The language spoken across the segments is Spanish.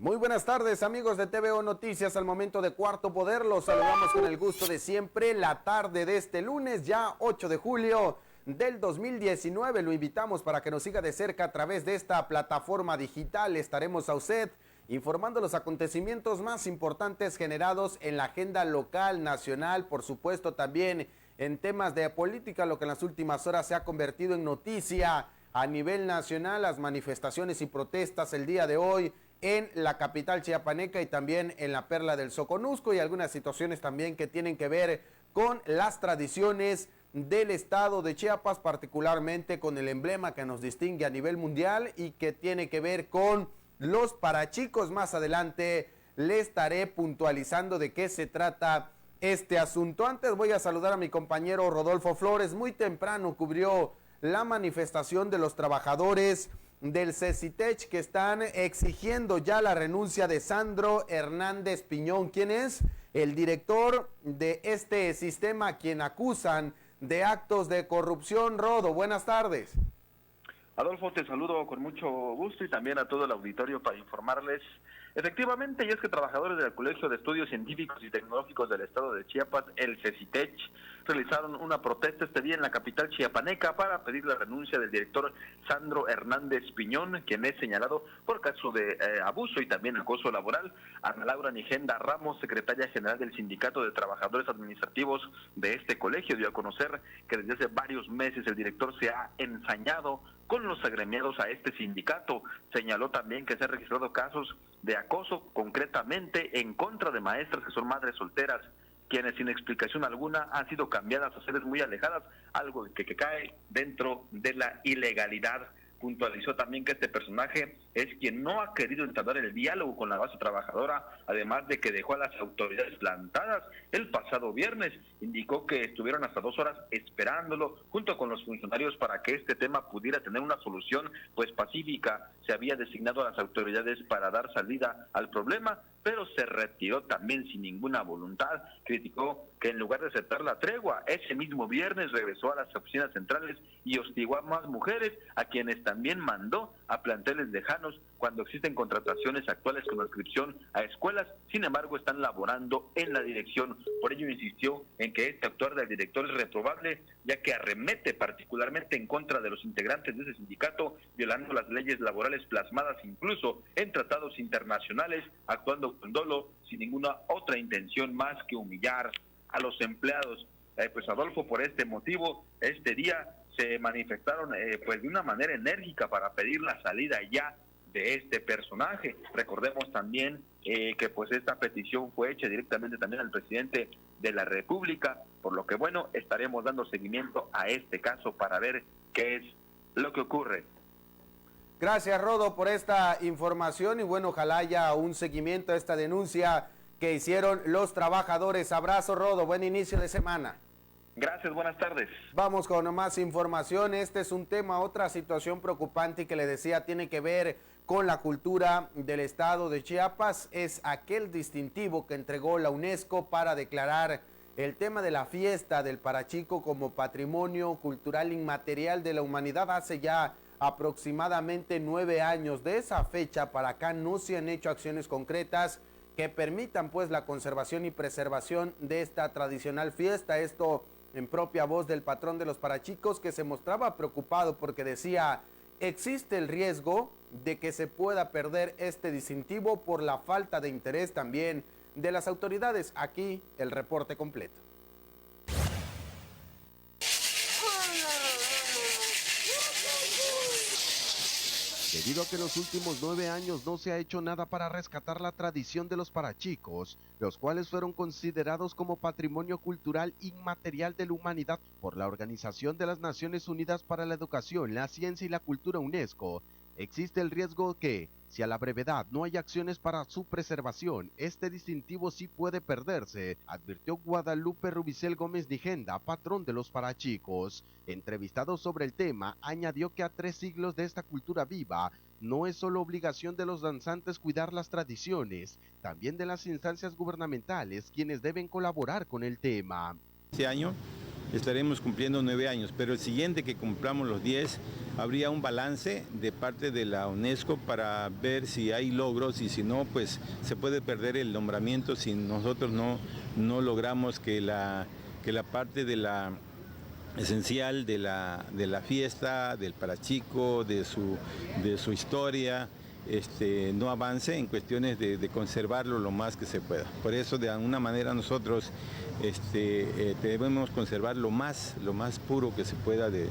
Muy buenas tardes, amigos de TVO Noticias. Al momento de Cuarto Poder, los saludamos con el gusto de siempre. La tarde de este lunes, ya 8 de julio del 2019, lo invitamos para que nos siga de cerca a través de esta plataforma digital. Estaremos a usted informando los acontecimientos más importantes generados en la agenda local, nacional, por supuesto también en temas de política, lo que en las últimas horas se ha convertido en noticia a nivel nacional, las manifestaciones y protestas el día de hoy en la capital chiapaneca y también en la Perla del Soconusco, y algunas situaciones también que tienen que ver con las tradiciones del estado de Chiapas, particularmente con el emblema que nos distingue a nivel mundial y que tiene que ver con los parachicos. Más adelante le estaré puntualizando de qué se trata este asunto. Antes voy a saludar a mi compañero Rodolfo Flores. Muy temprano cubrió la manifestación de los trabajadores del CECITECH que están exigiendo ya la renuncia de Sandro Hernández Piñón, quien es el director de este sistema, quien acusan de actos de corrupción. Rodo, buenas tardes. Adolfo, te saludo con mucho gusto y también a todo el auditorio para informarles. Efectivamente, y es que trabajadores del Colegio de Estudios Científicos y Tecnológicos del Estado de Chiapas, el CECITECH, realizaron una protesta este día en la capital chiapaneca para pedir la renuncia del director Sandro Hernández Piñón, quien es señalado por caso de abuso y también acoso laboral. Ana Laura Nigenda Ramos, secretaria general del Sindicato de Trabajadores Administrativos de este colegio, dio a conocer que desde hace varios meses el director se ha ensañado con los agremiados a este sindicato. Señaló también que se han registrado casos de acoso, concretamente en contra de maestras que son madres solteras, quienes sin explicación alguna han sido cambiadas a sedes muy alejadas, algo que cae dentro de la ilegalidad. Puntualizó también que este personaje es quien no ha querido entablar el diálogo con la base trabajadora, además de que dejó a las autoridades plantadas el pasado viernes. Indicó que estuvieron hasta 2 horas esperándolo junto con los funcionarios para que este tema pudiera tener una solución pues pacífica. Se había designado a las autoridades para dar salida al problema, pero se retiró también sin ninguna voluntad. Criticó que en lugar de aceptar la tregua, ese mismo viernes regresó a las oficinas centrales y hostigó a más mujeres, a quienes también mandó a planteles lejanos cuando existen contrataciones actuales con inscripción a escuelas. Sin embargo, están laborando en la dirección. Por ello insistió en que este actuar del director es reprobable, ya que arremete particularmente en contra de los integrantes de ese sindicato, violando las leyes laborales plasmadas incluso en tratados internacionales, actuando con dolo, sin ninguna otra intención más que humillar a los empleados. Pues Adolfo, por este motivo, este día se manifestaron pues de una manera enérgica para pedir la salida ya de este personaje. Recordemos también que pues esta petición fue hecha directamente también al presidente de la República, por lo que bueno, estaremos dando seguimiento a este caso para ver qué es lo que ocurre. Gracias, Rodo, por esta información y bueno, ojalá haya un seguimiento a esta denuncia que hicieron los trabajadores. Abrazo, Rodo, buen inicio de semana. Gracias, buenas tardes. Vamos con más información. Este es un tema, otra situación preocupante que le decía tiene que ver con la cultura del estado de Chiapas. Es aquel distintivo que entregó la UNESCO para declarar el tema de la fiesta del Parachico como patrimonio cultural inmaterial de la humanidad hace ya aproximadamente 9 años. De esa fecha para acá no se han hecho acciones concretas que permitan pues la conservación y preservación de esta tradicional fiesta. Esto en propia voz del patrón de los Parachicos, que se mostraba preocupado porque decía: existe el riesgo de que se pueda perder este distintivo por la falta de interés también de las autoridades. Aquí el reporte completo. Debido a que en los últimos 9 años no se ha hecho nada para rescatar la tradición de los parachicos, los cuales fueron considerados como patrimonio cultural inmaterial de la humanidad por la Organización de las Naciones Unidas para la Educación, la Ciencia y la Cultura UNESCO, existe el riesgo que, si a la brevedad no hay acciones para su preservación, este distintivo sí puede perderse, advirtió Guadalupe Rubicel Gómez Nigenda, patrón de los Parachicos. Entrevistado sobre el tema, añadió que a 3 siglos de esta cultura viva, no es solo obligación de los danzantes cuidar las tradiciones, también de las instancias gubernamentales quienes deben colaborar con el tema. Este año estaremos cumpliendo 9 años, pero el siguiente que cumplamos los 10, habría un balance de parte de la UNESCO para ver si hay logros y si no, pues se puede perder el nombramiento si nosotros no logramos que la parte de la esencial de la fiesta, del parachico, de su historia, no avance en cuestiones de conservarlo lo más que se pueda. Por eso, de alguna manera, nosotros debemos conservar lo más puro que se pueda de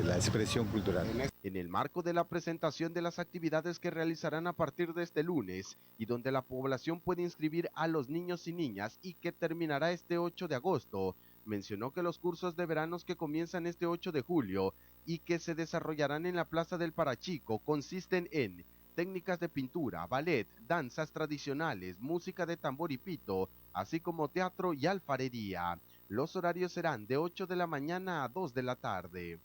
la expresión cultural. En el marco de la presentación de las actividades que realizarán a partir de este lunes y donde la población puede inscribir a los niños y niñas y que terminará este 8 de agosto, mencionó que los cursos de veranos que comienzan este 8 de julio y que se desarrollarán en la Plaza del Parachico consisten en técnicas de pintura, ballet, danzas tradicionales, música de tambor y pito, así como teatro y alfarería. Los horarios serán de 8 de la mañana a 2 de la tarde.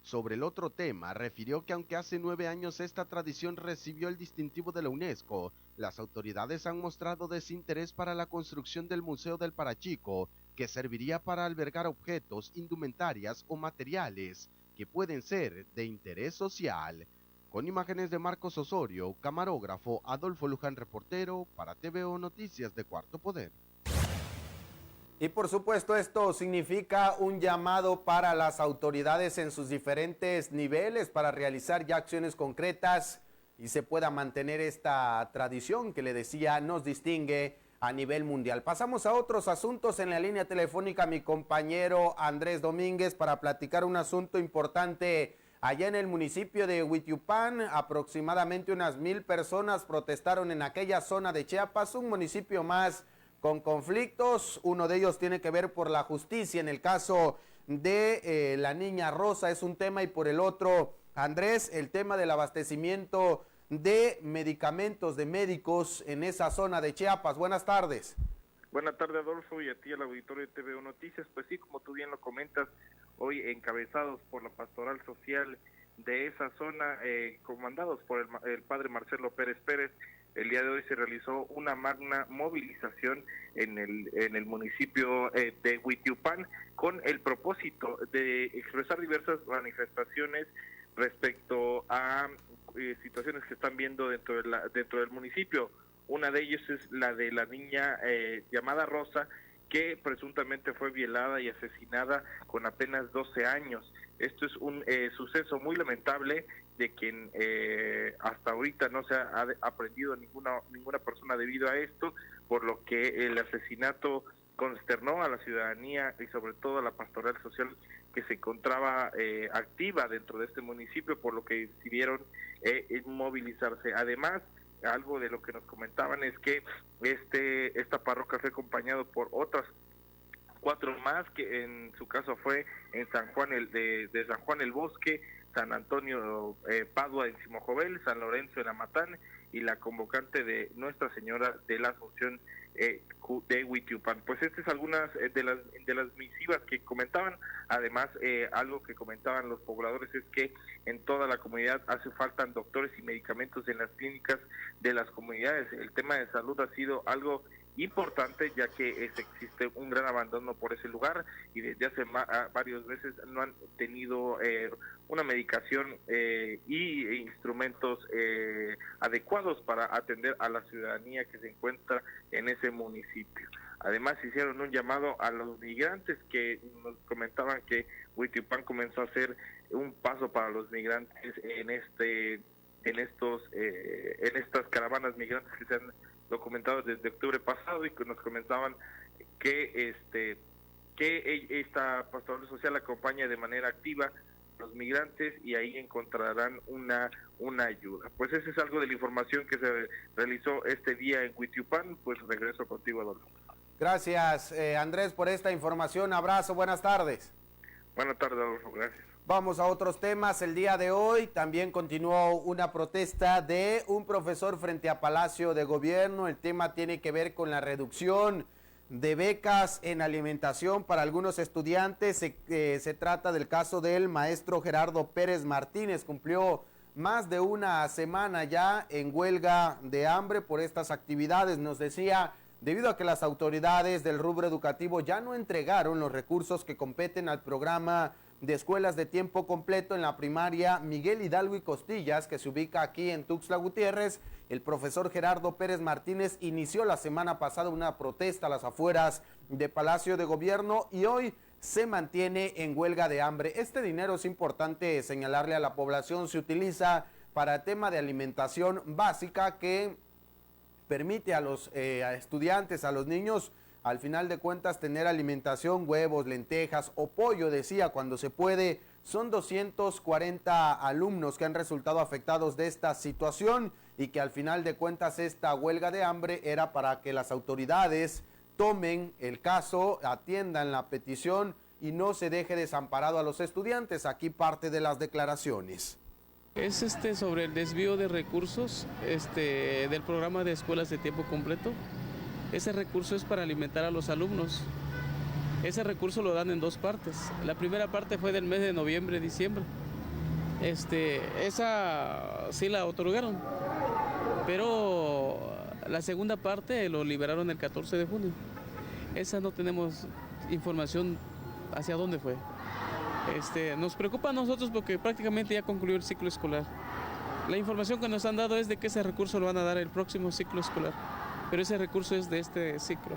Sobre el otro tema, refirió que aunque hace 9 años esta tradición recibió el distintivo de la UNESCO, las autoridades han mostrado desinterés para la construcción del Museo del Parachico, que serviría para albergar objetos, indumentarias o materiales que pueden ser de interés social. Con imágenes de Marcos Osorio, camarógrafo Adolfo Luján, reportero para TVO Noticias de Cuarto Poder. Y por supuesto esto significa un llamado para las autoridades en sus diferentes niveles para realizar ya acciones concretas y se pueda mantener esta tradición que le decía nos distingue a nivel mundial. Pasamos a otros asuntos. En la línea telefónica mi compañero Andrés Domínguez para platicar un asunto importante allá en el municipio de Huitiupán. Aproximadamente unas 1,000 personas protestaron en aquella zona de Chiapas, un municipio más con conflictos. Uno de ellos tiene que ver por la justicia en el caso de la niña Rosa, es un tema, y por el otro, Andrés, el tema del abastecimiento de medicamentos, de médicos en esa zona de Chiapas. Buenas tardes. Buenas tardes, Adolfo, y a ti al auditorio de TVO Noticias. Pues sí, como tú bien lo comentas, hoy encabezados por la pastoral social de esa zona, comandados por el padre Marcelo Pérez Pérez, el día de hoy se realizó una magna movilización en el municipio de Huitiupán con el propósito de expresar diversas manifestaciones respecto a situaciones que están viendo dentro del municipio. Una de ellas es la de la niña llamada Rosa, que presuntamente fue violada y asesinada con apenas 12 años. Esto es un suceso muy lamentable, de quien hasta ahorita no se ha aprendido ninguna persona debido a esto, por lo que el asesinato consternó a la ciudadanía y sobre todo a la pastoral social que se encontraba activa dentro de este municipio, por lo que decidieron movilizarse. Además, algo de lo que nos comentaban es que esta parroquia fue acompañado por otras 4 más, que en su caso fue en San Juan de San Juan el Bosque, San Antonio Padua en Simojovel, San Lorenzo en Amatán y la convocante de Nuestra Señora de la Asunción de Huitiupán. Pues estas es algunas de las misivas que comentaban. Además, algo que comentaban los pobladores es que en toda la comunidad hace falta doctores y medicamentos en las clínicas de las comunidades. El tema de salud ha sido algo importante, ya que existe un gran abandono por ese lugar y desde hace varios meses no han tenido una medicación y instrumentos adecuados para atender a la ciudadanía que se encuentra en ese municipio. Además, hicieron un llamado a los migrantes, que nos comentaban que Huitiupán comenzó a hacer un paso para los migrantes en estas caravanas migrantes que se han documentado desde octubre pasado, y que nos comentaban que esta pastoral social acompaña de manera activa los migrantes y ahí encontrarán una ayuda. Pues eso es algo de la información que se realizó este día en Huitiupán. Pues regreso contigo, Adolfo. Gracias, Andrés, por esta información. Abrazo, buenas tardes. Buenas tardes, Adolfo, gracias. Vamos a otros temas. El día de hoy también continuó una protesta de un profesor frente a Palacio de Gobierno. El tema tiene que ver con la reducción de becas en alimentación para algunos estudiantes. Se trata del caso del maestro Gerardo Pérez Martínez. Cumplió más de una semana ya en huelga de hambre por estas actividades. Nos decía debido a que las autoridades del rubro educativo ya no entregaron los recursos que competen al programa de escuelas de tiempo completo en la primaria Miguel Hidalgo y Costillas, que se ubica aquí en Tuxtla Gutiérrez. El profesor Gerardo Pérez Martínez inició la semana pasada una protesta a las afueras de Palacio de Gobierno y hoy se mantiene en huelga de hambre. Este dinero, es importante señalarle a la población, se utiliza para el tema de alimentación básica que permite a los estudiantes, a los niños, al final de cuentas tener alimentación, huevos, lentejas o pollo, decía, cuando se puede. Son 240 alumnos que han resultado afectados de esta situación y que al final de cuentas esta huelga de hambre era para que las autoridades tomen el caso, atiendan la petición y no se deje desamparado a los estudiantes. Aquí parte de las declaraciones. Es sobre el desvío de recursos del programa de escuelas de tiempo completo. Ese recurso es para alimentar a los alumnos. Ese recurso lo dan en dos partes. La primera parte fue del mes de noviembre, diciembre. Esa sí la otorgaron, pero la segunda parte lo liberaron el 14 de junio. Esa no tenemos información hacia dónde fue. Nos preocupa a nosotros porque prácticamente ya concluyó el ciclo escolar. La información que nos han dado es de que ese recurso lo van a dar el próximo ciclo escolar, pero ese recurso es de este ciclo.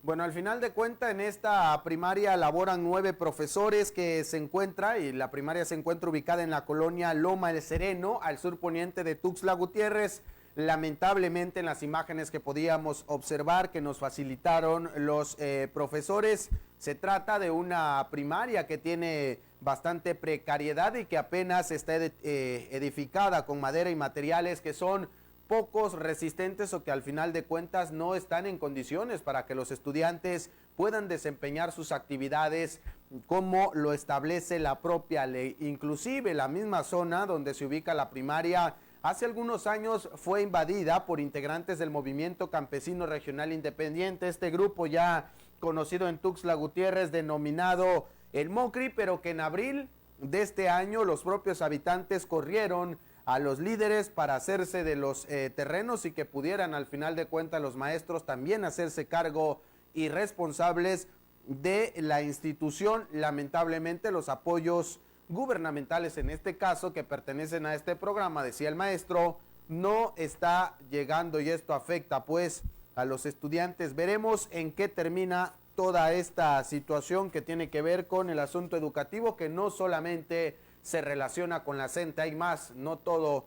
Bueno, al final de cuentas, en esta primaria laboran 9 profesores que se encuentra, y la primaria se encuentra ubicada en la colonia Loma El Sereno, al sur poniente de Tuxtla Gutiérrez. Lamentablemente, en las imágenes que podíamos observar que nos facilitaron los profesores, se trata de una primaria que tiene bastante precariedad y que apenas está edificada con madera y materiales que son pocos resistentes o que al final de cuentas no están en condiciones para que los estudiantes puedan desempeñar sus actividades como lo establece la propia ley. Inclusive la misma zona donde se ubica la primaria hace algunos años fue invadida por integrantes del Movimiento Campesino Regional Independiente, este grupo ya conocido en Tuxtla Gutiérrez denominado el MOCRI, pero que en abril de este año los propios habitantes corrieron a los líderes para hacerse de los terrenos y que pudieran al final de cuentas los maestros también hacerse cargo y responsables de la institución. Lamentablemente los apoyos gubernamentales en este caso que pertenecen a este programa, decía el maestro, no está llegando y esto afecta pues a los estudiantes. Veremos en qué termina toda esta situación que tiene que ver con el asunto educativo, que no solamente se relaciona con la CENTE, hay más, no todo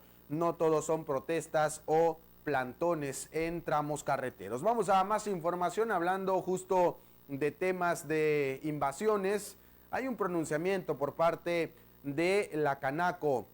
son protestas o plantones en tramos carreteros. Vamos a más información hablando justo de temas de invasiones. Hay un pronunciamiento por parte de la Canaco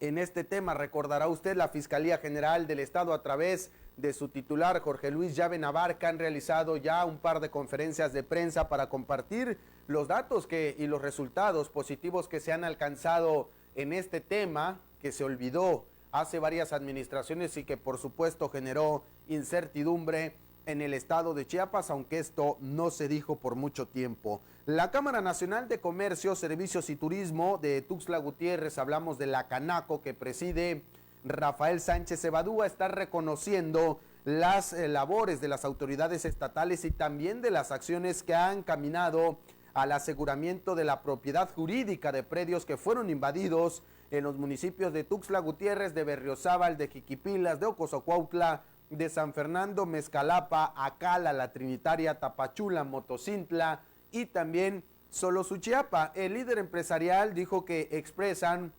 en este tema. Recordará usted, la Fiscalía General del Estado a través de su titular Jorge Luis Llave Navarca han realizado ya un par de conferencias de prensa para compartir los datos y los resultados positivos que se han alcanzado en este tema que se olvidó hace varias administraciones y que por supuesto generó incertidumbre en el estado de Chiapas, aunque esto no se dijo por mucho tiempo. La Cámara Nacional de Comercio, Servicios y Turismo de Tuxtla Gutiérrez, hablamos de la Canaco que preside Rafael Sánchez Evadúa, está reconociendo las labores de las autoridades estatales y también de las acciones que han caminado al aseguramiento de la propiedad jurídica de predios que fueron invadidos en los municipios de Tuxtla Gutiérrez, de Berriozábal, de Jiquipilas, de Ocosocuautla, de San Fernando, Mezcalapa, Acala, La Trinitaria, Tapachula, Motocintla y también Solosuchiapa. El líder empresarial dijo que expresan,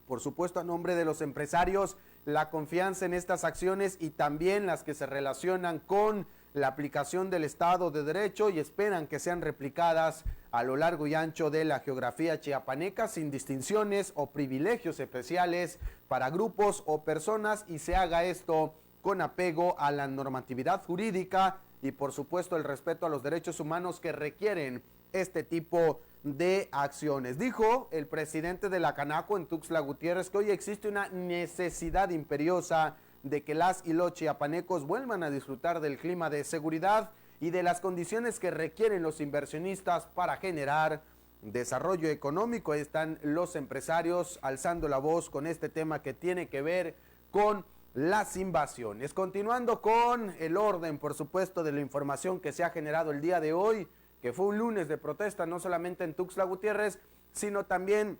por supuesto a nombre de los empresarios, la confianza en estas acciones y también las que se relacionan con la aplicación del Estado de Derecho y esperan que sean replicadas a lo largo y ancho de la geografía chiapaneca sin distinciones o privilegios especiales para grupos o personas y se haga esto con apego a la normatividad jurídica y por supuesto el respeto a los derechos humanos que requieren este tipo de acciones. Dijo el presidente de la Canaco en Tuxtla Gutiérrez que hoy existe una necesidad imperiosa de que las y los chiapanecos vuelvan a disfrutar del clima de seguridad y de las condiciones que requieren los inversionistas para generar desarrollo económico. Ahí están los empresarios alzando la voz con este tema que tiene que ver con las invasiones. Continuando con el orden, por supuesto, de la información que se ha generado el día de hoy, que fue un lunes de protesta, no solamente en Tuxtla Gutiérrez, sino también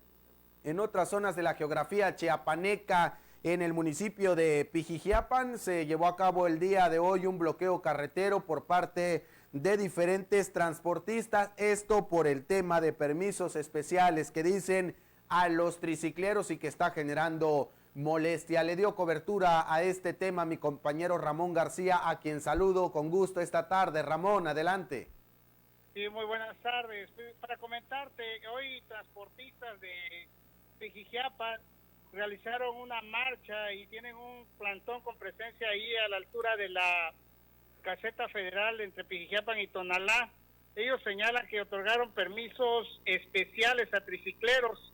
en otras zonas de la geografía chiapaneca. En el municipio de Pijijiapan se llevó a cabo el día de hoy un bloqueo carretero por parte de diferentes transportistas, esto por el tema de permisos especiales que dicen a los tricicleros y que está generando molestia. Le dio cobertura a este tema mi compañero Ramón García, a quien saludo con gusto esta tarde. Ramón, adelante. Sí, muy buenas tardes. Para comentarte, hoy transportistas de Pijijiapan realizaron una marcha y tienen un plantón con presencia ahí a la altura de la caseta federal entre Pijijiapan y Tonalá. Ellos señalan que otorgaron permisos especiales a tricicleros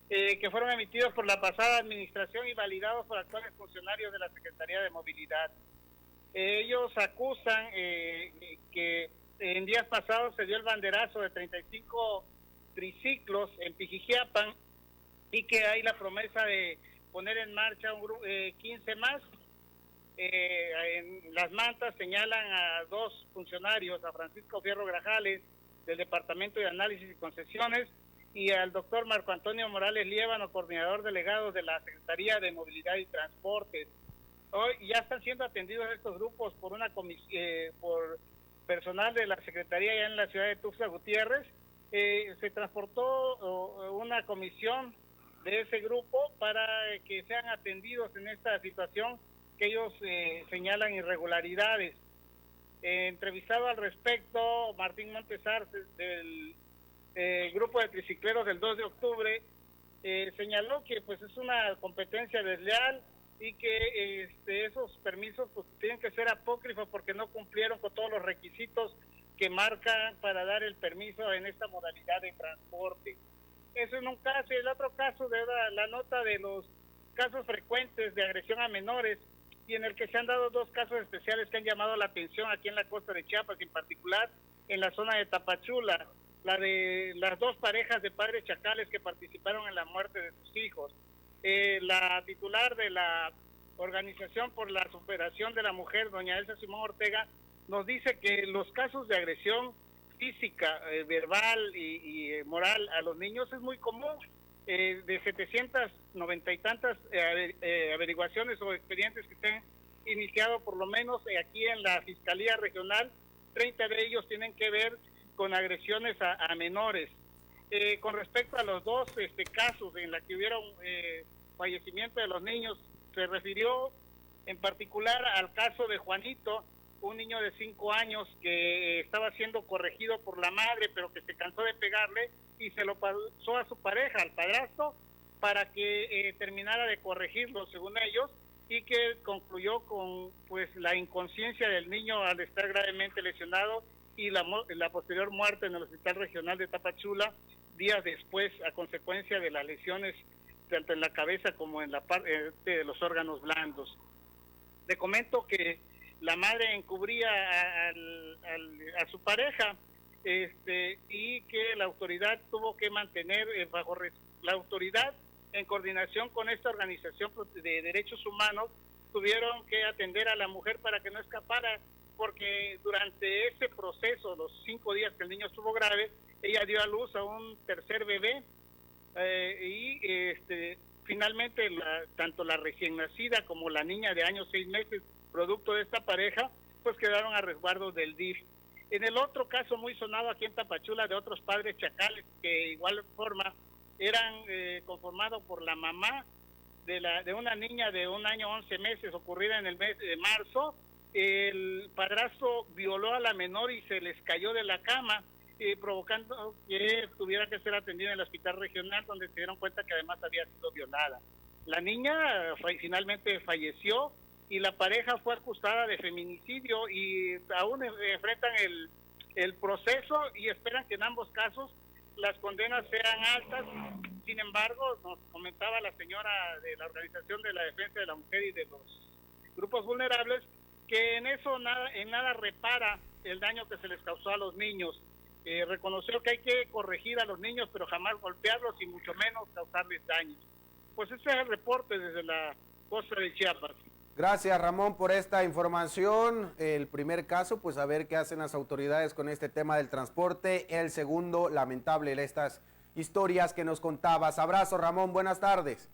que fueron emitidos por la pasada administración y validados por actuales funcionarios de la Secretaría de Movilidad. Ellos acusan que en días pasados se dio el banderazo de 35 triciclos en Pijijiapan y que hay la promesa de poner en marcha 15 más. En las mantas señalan a dos funcionarios, a Francisco Fierro Grajales del Departamento de Análisis y Concesiones y al doctor Marco Antonio Morales Liévano, coordinador delegado de la Secretaría de Movilidad y Transportes. Hoy ya están siendo atendidos estos grupos por por personal de la Secretaría ya en la ciudad de Tuxtla Gutiérrez. Se transportó una comisión de ese grupo para que sean atendidos en esta situación que ellos señalan irregularidades. Entrevistado al respecto, Martín Montes Arce, del grupo de tricicleros del 2 de octubre, señaló que pues es una competencia desleal y que esos permisos pues tienen que ser apócrifos porque no cumplieron con todos los requisitos que marcan para dar el permiso en esta modalidad de transporte. Eso en un caso, y el otro caso de la nota de los casos frecuentes de agresión a menores, y en el que se han dado dos casos especiales que han llamado la atención aquí en la costa de Chiapas, en particular en la zona de Tapachula, la de las dos parejas de padres chacales que participaron en la muerte de sus hijos. La titular de la Organización por la Superación de la Mujer, doña Elsa Simón Ortega, nos dice que los casos de agresión física, verbal y moral a los niños es muy común. De 790 y tantas averiguaciones o expedientes que se han iniciado, por lo menos aquí en la Fiscalía Regional, 30 de ellos tienen que ver con agresiones a menores. Con respecto a los dos casos en la que hubieron fallecimiento de los niños, se refirió en particular al caso de Juanito, un niño de 5 años que estaba siendo corregido por la madre, pero que se cansó de pegarle y se lo pasó a su pareja, al padrastro, para que terminara de corregirlo, según ellos, y que concluyó con pues la inconsciencia del niño al estar gravemente lesionado y la posterior muerte en el Hospital Regional de Tapachula días después a consecuencia de las lesiones tanto en la cabeza como en la parte de los órganos blandos. Le comento que la madre encubría a su pareja y que la autoridad tuvo que mantener bajo la autoridad en coordinación con esta organización de derechos humanos, tuvieron que atender a la mujer para que no escapara, porque durante ese proceso, los 5 días que el niño estuvo grave, ella dio a luz a un tercer bebé finalmente tanto la recién nacida como la niña de años 6 meses, producto de esta pareja, pues quedaron a resguardo del DIF. En el otro caso muy sonado aquí en Tapachula de otros padres chacales que de igual forma eran conformados por la mamá de una niña de 1 año 11 meses ocurrida en el mes de marzo. El padrastro violó a la menor y se les cayó de la cama, provocando que tuviera que ser atendida en el hospital regional, donde se dieron cuenta que además había sido violada. La niña finalmente falleció y la pareja fue acusada de feminicidio y aún enfrentan el proceso y esperan que en ambos casos las condenas sean altas. Sin embargo, nos comentaba la señora de la Organización de la Defensa de la Mujer y de los Grupos Vulnerables que en nada repara el daño que se les causó a los niños. Reconoció que hay que corregir a los niños, pero jamás golpearlos y mucho menos causarles daños. Pues ese es el reporte desde la costa de Chiapas. Gracias, Ramón, por esta información. El primer caso, pues a ver qué hacen las autoridades con este tema del transporte. El segundo, lamentable, estas historias que nos contabas. Abrazo, Ramón, buenas tardes.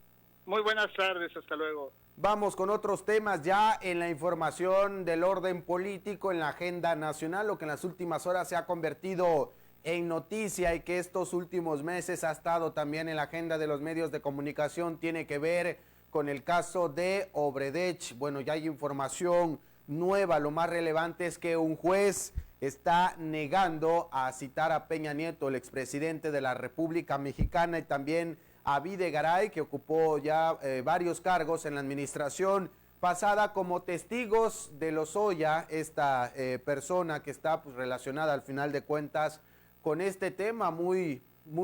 Muy buenas tardes, hasta luego. Vamos con otros temas ya en la información del orden político, en la agenda nacional, lo que en las últimas horas se ha convertido en noticia y que estos últimos meses ha estado también en la agenda de los medios de comunicación, tiene que ver con el caso de Obredech. Bueno, ya hay información nueva, lo más relevante es que un juez está negando a citar a Peña Nieto, el expresidente de la República Mexicana, y también a Videgaray, que ocupó ya varios cargos en la administración pasada como testigos de Lozoya, esta persona que está pues, relacionada al final de cuentas con este tema muy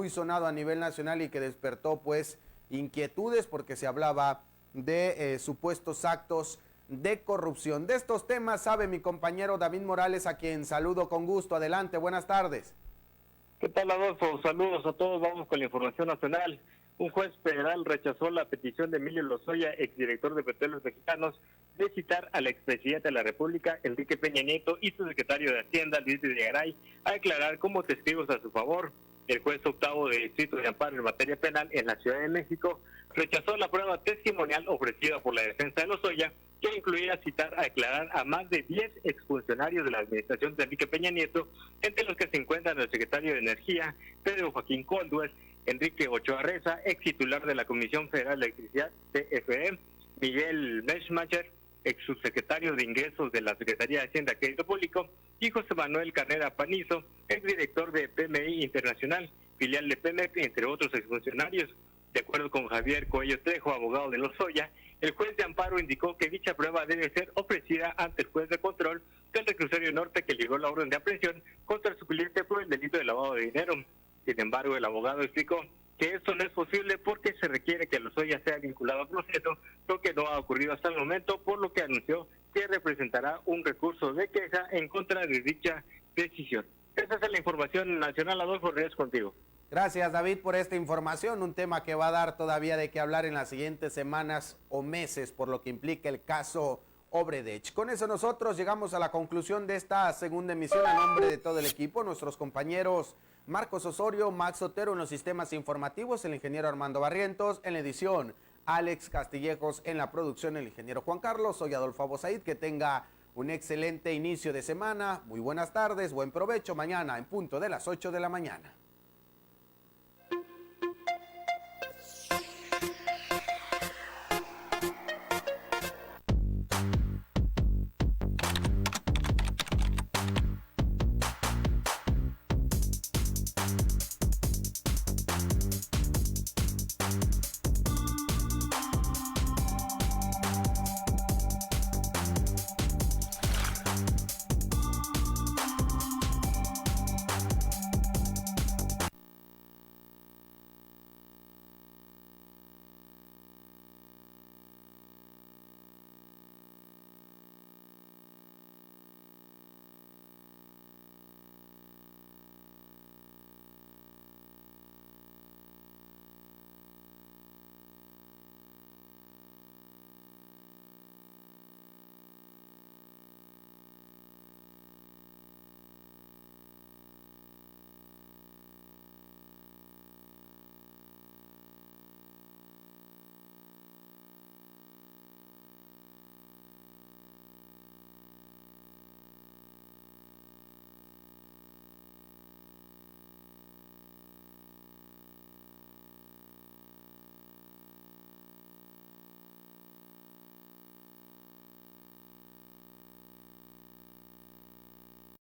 sonado a nivel nacional y que despertó pues inquietudes porque se hablaba de supuestos actos de corrupción. De estos temas sabe mi compañero David Morales, a quien saludo con gusto. Adelante, buenas tardes. ¿Qué tal, Adolfo? Saludos a todos. Vamos con la información nacional. Un juez federal rechazó la petición de Emilio Lozoya, exdirector de Petróleos Mexicanos, de citar al expresidente de la República, Enrique Peña Nieto, y su secretario de Hacienda, Luis Videgaray, a declarar como testigos a su favor. El juez octavo de Distrito de Amparo en materia penal en la Ciudad de México rechazó la prueba testimonial ofrecida por la defensa de Lozoya, que incluía citar a declarar a más de 10 exfuncionarios de la administración de Enrique Peña Nieto, entre los que se encuentran el secretario de Energía, Pedro Joaquín Caldwell, Enrique Ochoa Reza, ex titular de la Comisión Federal de Electricidad, CFE, Miguel Meschmacher, ex subsecretario de Ingresos de la Secretaría de Hacienda y Crédito Público, y José Manuel Carrera Panizo, ex director de PMI Internacional, filial de Pemex, entre otros exfuncionarios. De acuerdo con Javier Coello Trejo, abogado de Lozoya, el juez de amparo indicó que dicha prueba debe ser ofrecida ante el juez de control del Reclusorio Norte, que libró la orden de aprehensión contra su cliente por el delito de lavado de dinero. Sin embargo, el abogado explicó que esto no es posible porque se requiere que Lozoya sea vinculado al proceso, lo que no ha ocurrido hasta el momento, por lo que anunció que representará un recurso de queja en contra de dicha decisión. Esa es la información nacional. Adolfo Reyes, contigo. Gracias, David, por esta información, un tema que va a dar todavía de qué hablar en las siguientes semanas o meses, por lo que implica el caso Obredech. Con eso nosotros llegamos a la conclusión de esta segunda emisión. A nombre de todo el equipo, nuestros compañeros Marcos Osorio, Max Otero en los sistemas informativos, el ingeniero Armando Barrientos en la edición, Alex Castillejos en la producción, el ingeniero Juan Carlos. Soy Adolfo Abosaid, que tenga un excelente inicio de semana, muy buenas tardes, buen provecho. Mañana en punto de las 8 de la mañana.